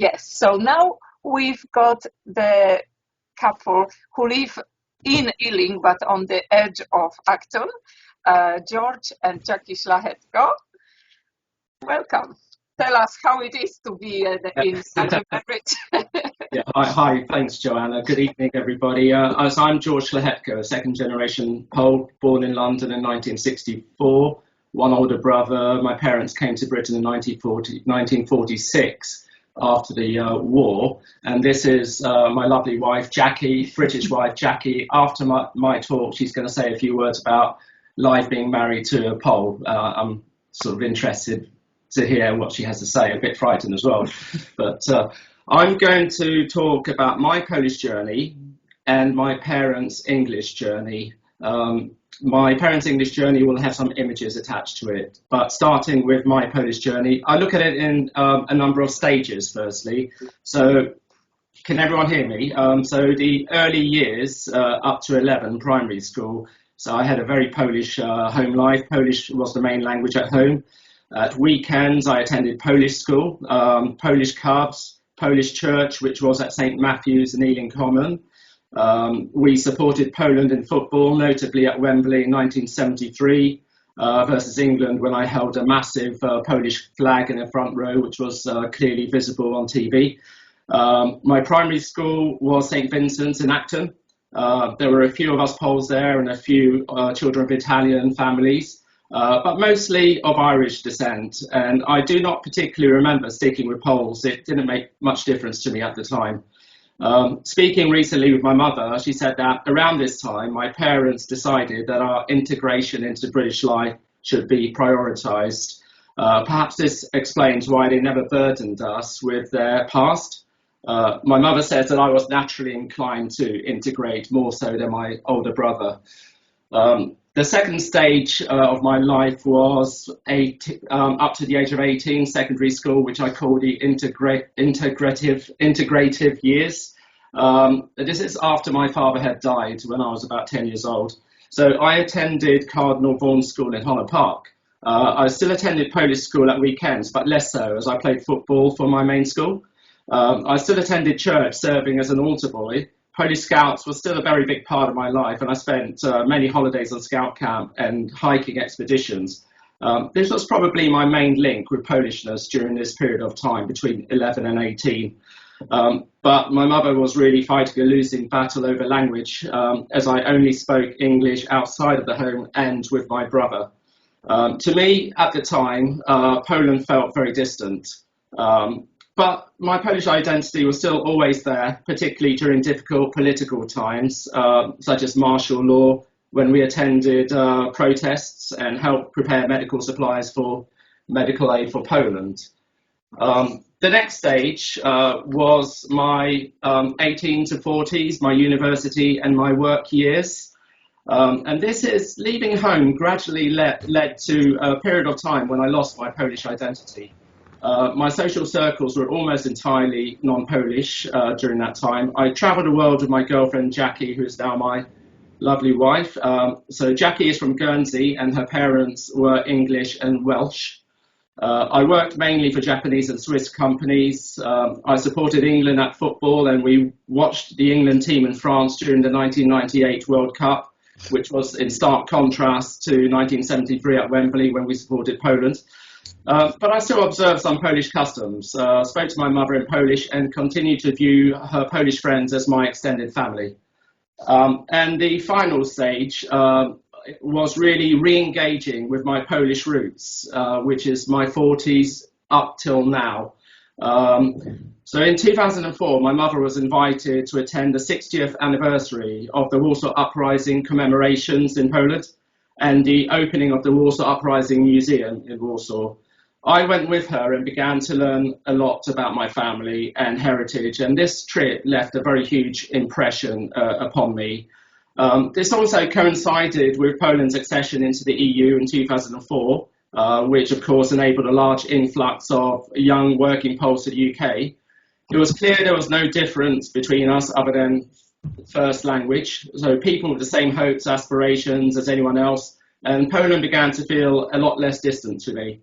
Yes, so now we've got the couple who live in Ealing, but on the edge of Acton, George and Jacqui Szlachetko. Welcome. Tell us how it is to be in such a marriage. Yeah, hi, thanks, Joanna. Good evening, everybody. I'm George Szlachetko, a second-generation Pole, born in London in 1964. One older brother. My parents came to Britain in 1946 after the war. And this is my lovely wife, Jacqui, British wife, Jacqui. After my talk, she's going to say a few words about life being married to a Pole. I'm sort of interested to hear what she has to say, a bit frightened as well. But I'm going to talk about my Polish journey and my parents' English journey. My parents' English journey will have some images attached to it, but starting with my Polish journey, I look at it in a number of stages, firstly. So can everyone hear me? So the early years up to 11, primary school. So I had a very Polish home life. Polish was the main language at home. At weekends, I attended Polish school, Polish clubs, Polish church, which was at St. Matthew's in Ealing Common. We supported Poland in football, notably at Wembley in 1973 versus England, when I held a massive Polish flag in the front row, which was clearly visible on TV. My primary school was St. Vincent's in Acton. There were a few of us Poles there and a few children of Italian families. But mostly of Irish descent, and I do not particularly remember sticking with Poles. It didn't make much difference to me at the time. Speaking recently with my mother, she said that around this time, my parents decided that our integration into British life should be prioritised. Perhaps this explains why they never burdened us with their past. My mother says that I was naturally inclined to integrate more so than my older brother. The second stage of my life was up to the age of 18, secondary school, which I call the integrative years. This is after my father had died when I was about 10 years old. So I attended Cardinal Vaughan School in Holland Park. I still attended Polish school at weekends, but less so, as I played football for my main school. I still attended church, serving as an altar boy. Polish Scouts was still a very big part of my life, and I spent many holidays on scout camp and hiking expeditions. This was probably my main link with Polishness during this period of time between 11 and 18. But my mother was really fighting a losing battle over language, as I only spoke English outside of the home and with my brother. To me, at the time, Poland felt very distant. But my Polish identity was still always there, particularly during difficult political times, such as martial law, when we attended protests and helped prepare medical supplies for medical aid for Poland. The next stage was my 18 to 40s, my university and my work years. And this is leaving home gradually led to a period of time when I lost my Polish identity. My social circles were almost entirely non-Polish during that time. I travelled the world with my girlfriend Jacqui, who is now my lovely wife. So Jacqui is from Guernsey and her parents were English and Welsh. I worked mainly for Japanese and Swiss companies. I supported England at football, and we watched the England team in France during the 1998 World Cup, which was in stark contrast to 1973 at Wembley when we supported Poland. But I still observed some Polish customs, spoke to my mother in Polish and continued to view her Polish friends as my extended family. And the final stage was really re-engaging with my Polish roots, which is my 40s up till now. So in 2004, my mother was invited to attend the 60th anniversary of the Warsaw Uprising commemorations in Poland and the opening of the Warsaw Uprising Museum in Warsaw. I went with her and began to learn a lot about my family and heritage, and this trip left a very huge impression upon me. This also coincided with Poland's accession into the EU in 2004, which of course enabled a large influx of young working Poles to the UK. It was clear there was no difference between us other than first language, so people with the same hopes, aspirations as anyone else, and Poland began to feel a lot less distant to me.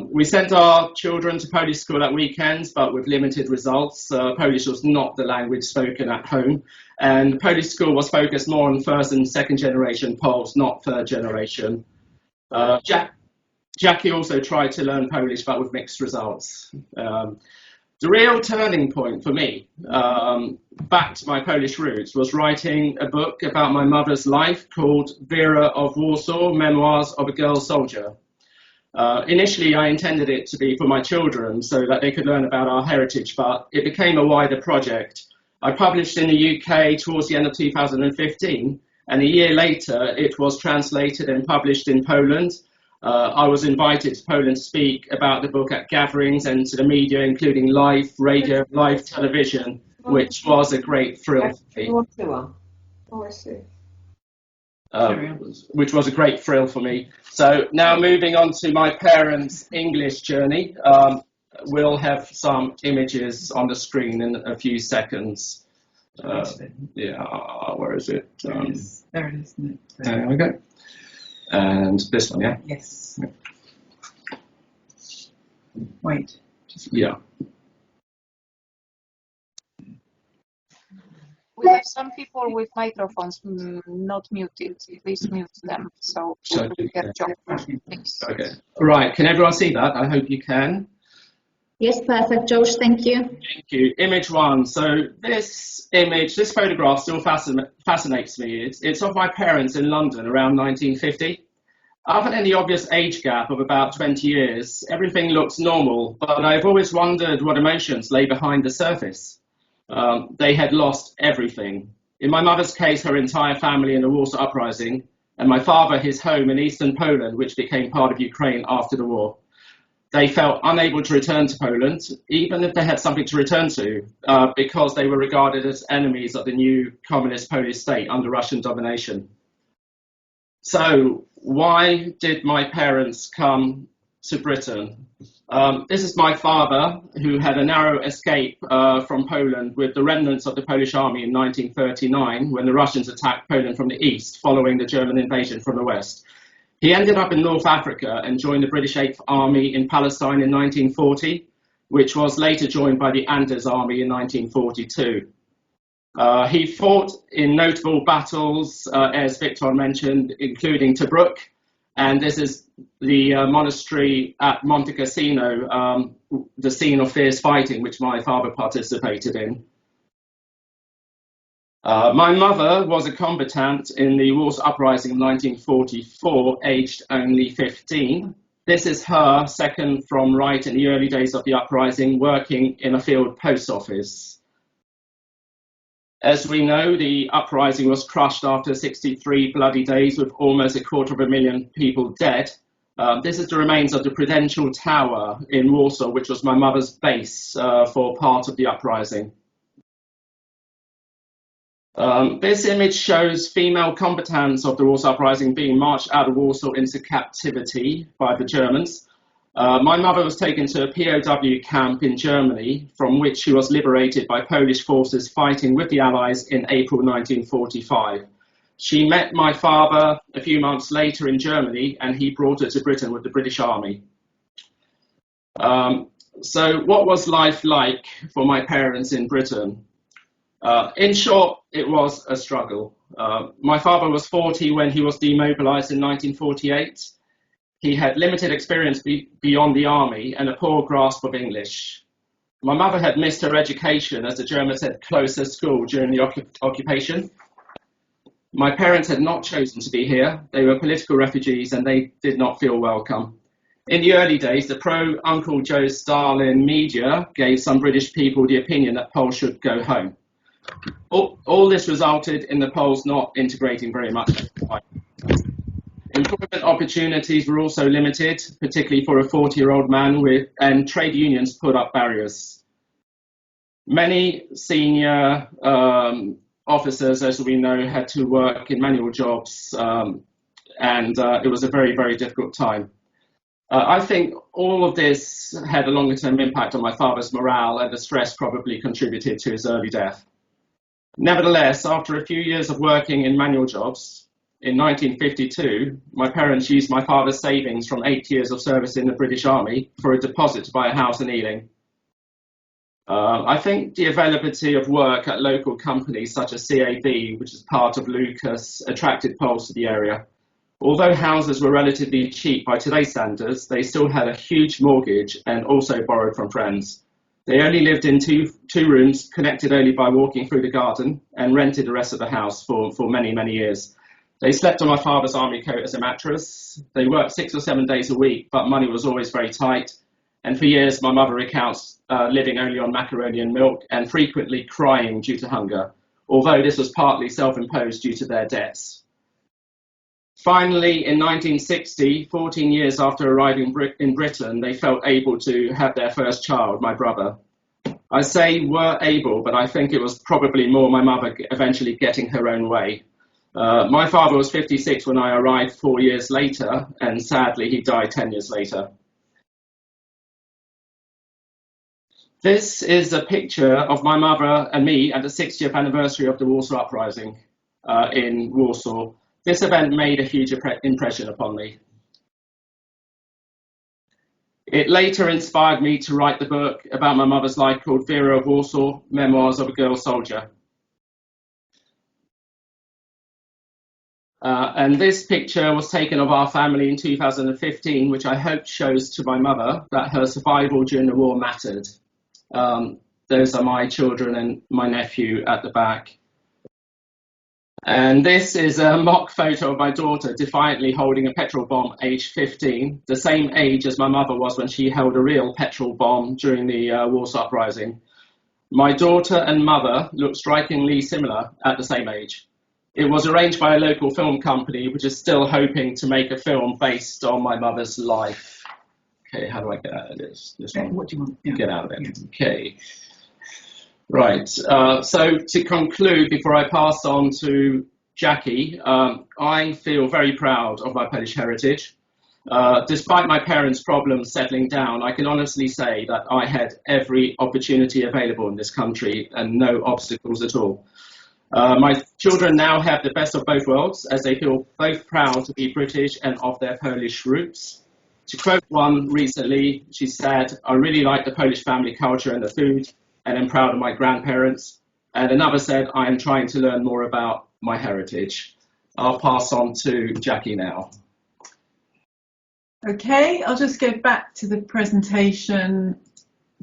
We sent our children to Polish school at weekends, but with limited results. Polish was not the language spoken at home, and Polish school was focused more on first and second generation Poles, not third generation. Jacqui also tried to learn Polish, but with mixed results. The real turning point for me, back to my Polish roots, was writing a book about my mother's life called Wira of Warsaw, Memoirs of a Girl Soldier. Initially, I intended it to be for my children so that they could learn about our heritage, but it became a wider project. I published in the UK towards the end of 2015, and a year later, it was translated and published in Poland. I was invited to Poland to speak about the book at gatherings and to the media, including live radio, live television, which was a great thrill for me. Oh, I see. Which was a great thrill for me. So now moving on to my parents' English journey. We'll have some images on the screen in a few seconds. Yeah, where is it? There it is, isn't it? There we go. And this one, yeah? Yes. Wait. Yeah. We have some people with microphones not muted. Please mute them. So we get John. Okay. Right. Can everyone see that? I hope you can. Yes, perfect, Josh. Thank you. Thank you. Image one. So this image, this photograph still fascinates me. It's of my parents in London around 1950. Other than the obvious age gap of about 20 years, everything looks normal, but I've always wondered what emotions lay behind the surface. They had lost everything. In my mother's case, her entire family in the Warsaw uprising, and my father, his home in eastern Poland, which became part of Ukraine after the war. They felt unable to return to Poland, even if they had something to return to, because they were regarded as enemies of the new communist Polish state under Russian domination. So why did my parents come to Britain? This is my father, who had a narrow escape from Poland with the remnants of the Polish army in 1939, when the Russians attacked Poland from the east, following the German invasion from the west. He ended up in North Africa and joined the British 8th Army in Palestine in 1940, which was later joined by the Anders Army in 1942. He fought in notable battles, as Victor mentioned, including Tobruk, and this is the monastery at Monte Cassino, the scene of fierce fighting, which my father participated in. My mother was a combatant in the Warsaw Uprising of 1944, aged only 15. This is her, second from right in the early days of the uprising, working in a field post office. As we know, the uprising was crushed after 63 bloody days with almost 250,000 people dead. This is the remains of the Prudential Tower in Warsaw, which was my mother's base for part of the uprising. This image shows female combatants of the Warsaw Uprising being marched out of Warsaw into captivity by the Germans. My mother was taken to a POW camp in Germany, from which she was liberated by Polish forces fighting with the Allies in April 1945. She met my father a few months later in Germany, and he brought her to Britain with the British Army. So what was life like for my parents in Britain? In short, it was a struggle. My father was 40 when he was demobilized in 1948. He had limited experience beyond the army and a poor grasp of English. My mother had missed her education as the Germans had closed her school during the occupation. My parents had not chosen to be here. They were political refugees and they did not feel welcome. In the early days, the pro-Uncle Joe Stalin media gave some British people the opinion that Poles should go home. All this resulted in the Poles not integrating very much. Employment opportunities were also limited, particularly for a 40-year-old man, and trade unions put up barriers. Many senior officers, as we know, had to work in manual jobs, and it was a very, very difficult time. I think all of this had a longer-term impact on my father's morale, and the stress probably contributed to his early death. Nevertheless, after a few years of working in manual jobs, In 1952, my parents used my father's savings from 8 years of service in the British Army for a deposit to buy a house in Ealing. I think the availability of work at local companies such as CAB, which is part of Lucas, attracted Poles to the area. Although houses were relatively cheap by today's standards, they still had a huge mortgage and also borrowed from friends. They only lived in two rooms, connected only by walking through the garden, and rented the rest of the house for many, many years. They slept on my father's army coat as a mattress. They worked 6 or 7 days a week, but money was always very tight. And for years, my mother recounts living only on macaroni and milk and frequently crying due to hunger, although this was partly self-imposed due to their debts. Finally, in 1960, 14 years after arriving in Britain, they felt able to have their first child, my brother. I say were able, but I think it was probably more my mother eventually getting her own way. My father was 56 when I arrived 4 years later, and sadly he died 10 years later. This is a picture of my mother and me at the 60th anniversary of the Warsaw uprising in Warsaw. This event made a huge impression upon me. It later inspired me to write the book about my mother's life called Wira of Warsaw, Memoirs of a Girl Soldier. And this picture was taken of our family in 2015, which I hope shows to my mother that her survival during the war mattered. Those are my children and my nephew at the back. And this is a mock photo of my daughter defiantly holding a petrol bomb aged 15, the same age as my mother was when she held a real petrol bomb during the Warsaw uprising. My daughter and mother look strikingly similar at the same age. It was arranged by a local film company, which is still hoping to make a film based on my mother's life. Okay, how do I get out of this? What do you want? Yeah. Get out of it. Yeah. Okay. Right. So to conclude, before I pass on to Jacqui, I feel very proud of my Polish heritage. Despite my parents' problems settling down, I can honestly say that I had every opportunity available in this country and no obstacles at all. My children now have the best of both worlds, as they feel both proud to be British and of their Polish roots. To quote one recently, she said, "I really like the Polish family culture and the food, and I'm proud of my grandparents." And another said, "I am trying to learn more about my heritage." I'll pass on to Jacqui now. Okay, I'll just go back to the presentation,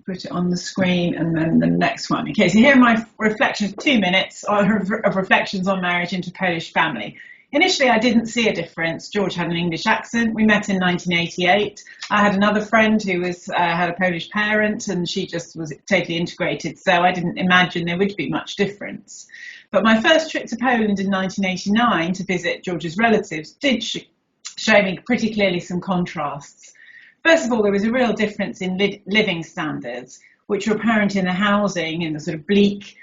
put it on the screen, and then the next one. Okay, so here are my reflections, 2 minutes of reflections on marriage into Polish family. Initially, I didn't see a difference. George had an English accent. We met in 1988. I had another friend who had a Polish parent, and she just was totally integrated, so I didn't imagine there would be much difference. But my first trip to Poland in 1989 to visit George's relatives did show me pretty clearly some contrasts. First of all, there was a real difference in living standards, which were apparent in the housing, in the sort of bleak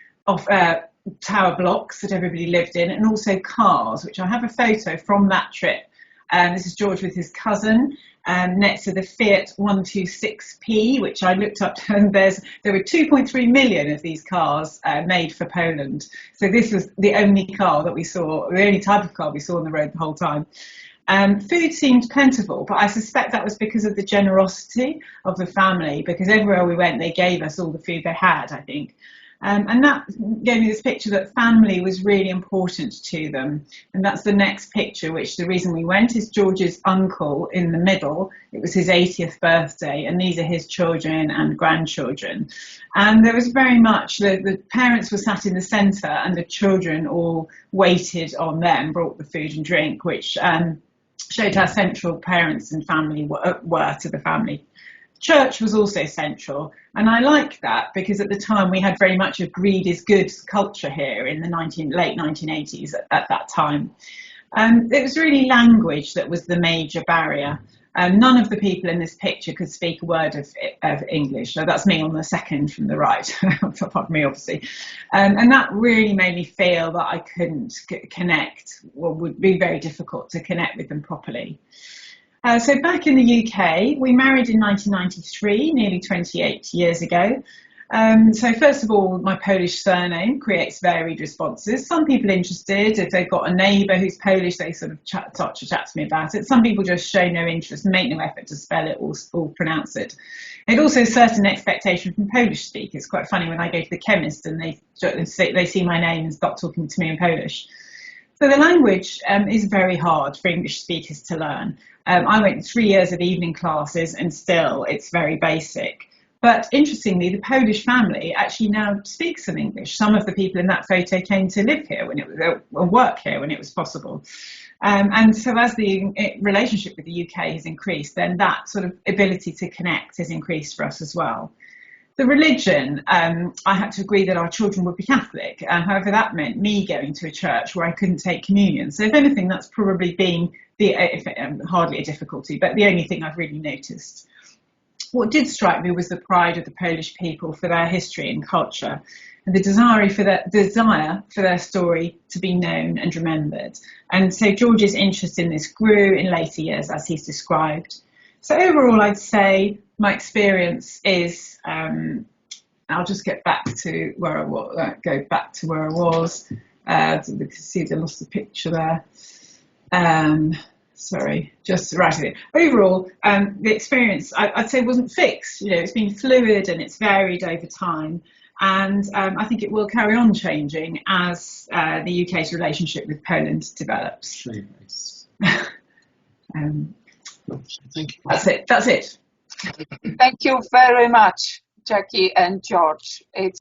tower blocks that everybody lived in, and also cars, which I have a photo from that trip. This is George with his cousin next to the Fiat 126P, which I looked up, and there were 2.3 million of these cars made for Poland. So this was the only car that we saw, the only type of car we saw on the road the whole time. Food seemed plentiful, but I suspect that was because of the generosity of the family, because everywhere we went, they gave us all the food they had, I think. And that gave me this picture that family was really important to them. And that's the next picture, which the reason we went is George's uncle in the middle. It was his 80th birthday, and these are his children and grandchildren. And there was very much, the parents were sat in the centre, and the children all waited on them, brought the food and drink, which showed how central parents and family were to the family. Church was also central, and I like that because at the time we had very much a greed is good culture here in the late 1980s at that time. It was really language that was the major barrier. None of the people in this picture could speak a word of English. So that's me on the second from the right, apart from me obviously. And that really made me feel that I couldn't connect, or would be very difficult to connect with them properly. So back in the UK, we married in 1993, nearly 28 years ago. So first of all, my Polish surname creates varied responses. Some people interested, if they've got a neighbour who's Polish, they sort of chat to me about it. Some people just show no interest, make no effort to spell it or pronounce it. It also certain expectation from Polish speakers. Quite funny when I go to the chemist and they see my name and start talking to me in Polish. So the language is very hard for English speakers to learn. I went 3 years of evening classes and still it's very basic. But interestingly, the Polish family actually now speaks some English. Some of the people in that photo came to live here or work here when it was possible. And so as the relationship with the UK has increased, then that sort of ability to connect has increased for us as well. The religion, I had to agree that our children would be Catholic. However, that meant me going to a church where I couldn't take communion. So if anything, that's probably been hardly a difficulty, but the only thing I've really noticed. What did strike me was the pride of the Polish people for their history and culture, and the desire for their story to be known and remembered. And so George's interest in this grew in later years, as he's described. So overall, I'd say my experience is, I'll just get back to where I was, you can see I lost the picture there. Sorry, just right here. Overall, the experience, I'd say, wasn't fixed. It's been fluid and it's varied over time. And I think it will carry on changing as the UK's relationship with Poland develops. Very nice. Thank you. That's it. Thank you very much, Jacqui and George. It's